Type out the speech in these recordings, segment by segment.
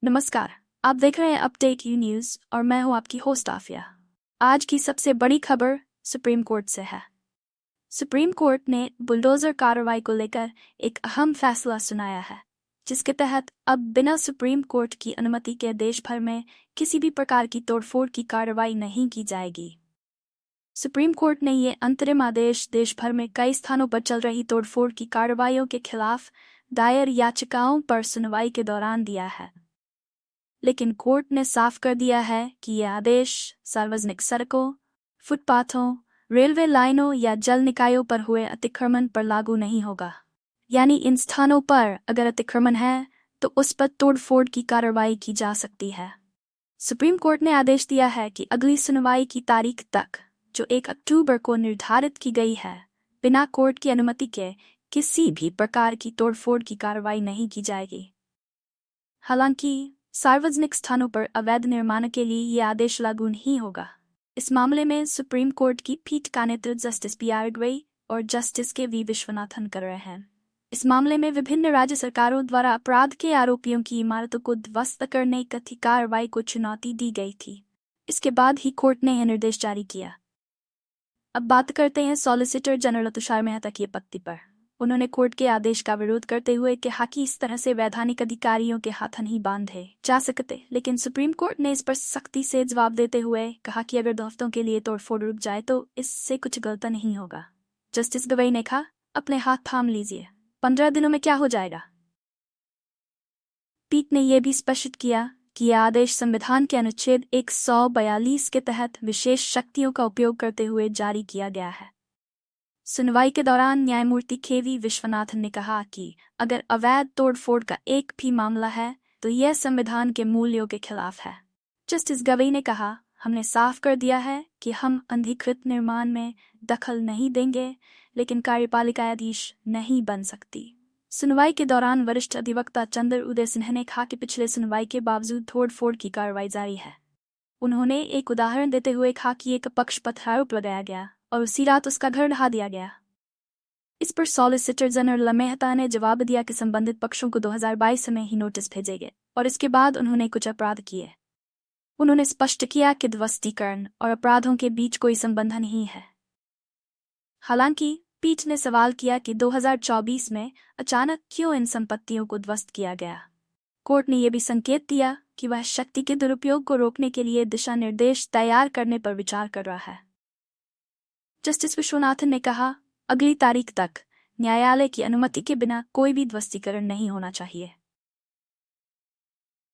नमस्कार, आप देख रहे हैं अपडेट यू न्यूज़ और मैं हूं आपकी होस्ट आफिया। आज की सबसे बड़ी खबर सुप्रीम कोर्ट से है। सुप्रीम कोर्ट ने बुलडोजर कार्रवाई को लेकर एक अहम फैसला सुनाया है, जिसके तहत अब बिना सुप्रीम कोर्ट की अनुमति के देश भर में किसी भी प्रकार की तोड़फोड़ की कार्रवाई नहीं की जाएगी। सुप्रीम कोर्ट ने ये अंतरिम आदेश देश भर में कई स्थानों पर चल रही तोड़फोड़ की कार्रवाइयों के खिलाफ दायर याचिकाओं पर सुनवाई के दौरान दिया है। लेकिन कोर्ट ने साफ कर दिया है कि यह आदेश सार्वजनिक सड़कों, फुटपाथों, रेलवे लाइनों या जल निकायों पर हुए अतिक्रमण पर लागू नहीं होगा। यानी इन स्थानों पर अगर अतिक्रमण है तो उस पर तोड़फोड़ की कार्रवाई की जा सकती है। सुप्रीम कोर्ट ने आदेश दिया है कि अगली सुनवाई की तारीख तक, जो 1 अक्टूबर को निर्धारित की गई है, बिना कोर्ट की अनुमति के किसी भी प्रकार की तोड़फोड़ की कार्रवाई नहीं की जाएगी। हालांकि सार्वजनिक स्थानों पर अवैध निर्माण के लिए यह आदेश लागू नहीं होगा। इस मामले में सुप्रीम कोर्ट की पीठ का नेतृत्व जस्टिस पी.आर. गवई और जस्टिस के.वी. विश्वनाथन कर रहे हैं। इस मामले में विभिन्न राज्य सरकारों द्वारा अपराध के आरोपियों की इमारतों को ध्वस्त करने की कथित कार्रवाई को चुनौती दी गई थी। इसके बाद ही कोर्ट ने यह निर्देश जारी किया। अब बात करते हैं सॉलिसिटर जनरल तुषार मेहता की आपत्ति पर। उन्होंने कोर्ट के आदेश का विरोध करते हुए कहा कि इस तरह से वैधानिक अधिकारियों के हाथ नहीं बांधे जा सकते, लेकिन सुप्रीम कोर्ट ने इस पर सख्ती से जवाब देते हुए कहा कि अगर 2 हफ्तों के लिए तोड़फोड़ रुक जाए तो इससे कुछ गलत नहीं होगा। जस्टिस गवई ने कहा, अपने हाथ थाम लीजिए, 15 दिनों में क्या हो जाएगा। पीठ ने यह भी स्पष्ट किया कि यह आदेश संविधान के अनुच्छेद 142 के तहत विशेष शक्तियों का उपयोग करते हुए जारी किया गया है। सुनवाई के दौरान न्यायमूर्ति के.वी. विश्वनाथन ने कहा कि अगर अवैध तोड़फोड़ का एक भी मामला है तो यह संविधान के मूल्यों के खिलाफ है। जस्टिस गवई ने कहा, हमने साफ कर दिया है कि हम अनधिकृत निर्माण में दखल नहीं देंगे, लेकिन कार्यपालिका न्यायाधीश नहीं बन सकती। सुनवाई के दौरान वरिष्ठ अधिवक्ता चंद्र उदय सिन्हा ने कहा कि पिछले सुनवाई के बावजूद तोड़फोड़ की कार्रवाई जारी है। उन्होंने एक उदाहरण देते हुए कहा कि एक पक्षपथ आरोप लगाया गया और उसी रात उसका घर ढहा दिया गया। इस पर सॉलिसिटर जनरल मेहता ने जवाब दिया कि संबंधित पक्षों को 2022 में ही नोटिस भेजेंगे और इसके बाद उन्होंने कुछ अपराध किए। उन्होंने स्पष्ट किया कि ध्वस्तीकरण और अपराधों के बीच कोई संबंध नहीं है। हालांकि पीठ ने सवाल किया कि 2024 में अचानक क्यों इन संपत्तियों को ध्वस्त किया गया। कोर्ट ने यह भी संकेत दिया कि वह शक्ति के दुरुपयोग को रोकने के लिए दिशा निर्देश तैयार करने पर विचार कर रहा है। जस्टिस विश्वनाथन ने कहा, अगली तारीख तक न्यायालय की अनुमति के बिना कोई भी ध्वस्तीकरण नहीं होना चाहिए।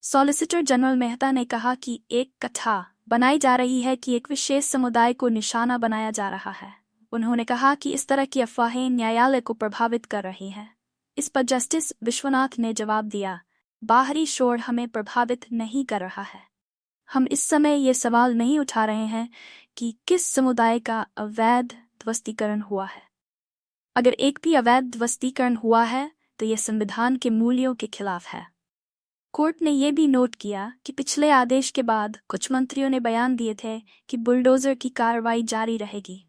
सॉलिसिटर जनरल मेहता ने कहा कि एक कथा बनाई जा रही है कि एक विशेष समुदाय को निशाना बनाया जा रहा है। उन्होंने कहा कि इस तरह की अफवाहें न्यायालय को प्रभावित कर रही हैं। इस पर जस्टिस विश्वनाथ ने जवाब दिया, बाहरी शोर हमें प्रभावित नहीं कर रहा है। हम इस समय ये सवाल नहीं उठा रहे हैं कि किस समुदाय का अवैध ध्वस्तीकरण हुआ है। अगर एक भी अवैध ध्वस्तीकरण हुआ है तो यह संविधान के मूल्यों के खिलाफ है। कोर्ट ने यह भी नोट किया कि पिछले आदेश के बाद कुछ मंत्रियों ने बयान दिए थे कि बुलडोजर की कार्रवाई जारी रहेगी।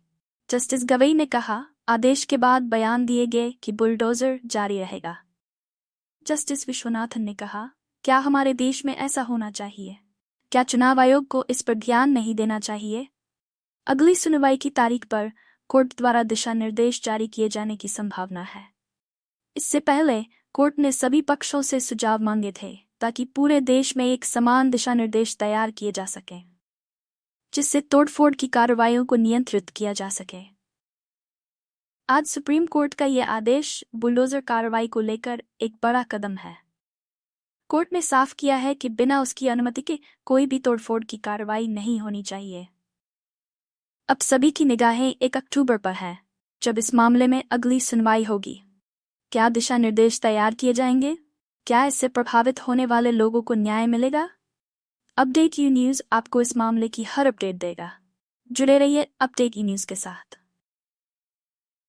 जस्टिस गवई ने कहा, आदेश के बाद बयान दिए गए कि बुलडोजर जारी रहेगा। जस्टिस विश्वनाथन ने कहा, क्या हमारे देश में ऐसा होना चाहिए? क्या चुनाव आयोग को इस पर ध्यान नहीं देना चाहिए? अगली सुनवाई की तारीख पर कोर्ट द्वारा दिशा निर्देश जारी किए जाने की संभावना है। इससे पहले कोर्ट ने सभी पक्षों से सुझाव मांगे थे ताकि पूरे देश में एक समान दिशा निर्देश तैयार किए जा सकें, जिससे तोड़फोड़ की कार्रवाइयों को नियंत्रित किया जा सके। आज सुप्रीम कोर्ट का यह आदेश बुलडोजर कार्रवाई को लेकर एक बड़ा कदम है। कोर्ट ने साफ किया है कि बिना उसकी अनुमति के कोई भी तोड़फोड़ की कार्रवाई नहीं होनी चाहिए। अब सभी की निगाहें 1 अक्टूबर पर है, जब इस मामले में अगली सुनवाई होगी। क्या दिशा निर्देश तैयार किए जाएंगे? क्या इससे प्रभावित होने वाले लोगों को न्याय मिलेगा? अपडेट यू न्यूज़ आपको इस मामले की हर अपडेट देगा। जुड़े रहिए अपडेट यू न्यूज़ के साथ।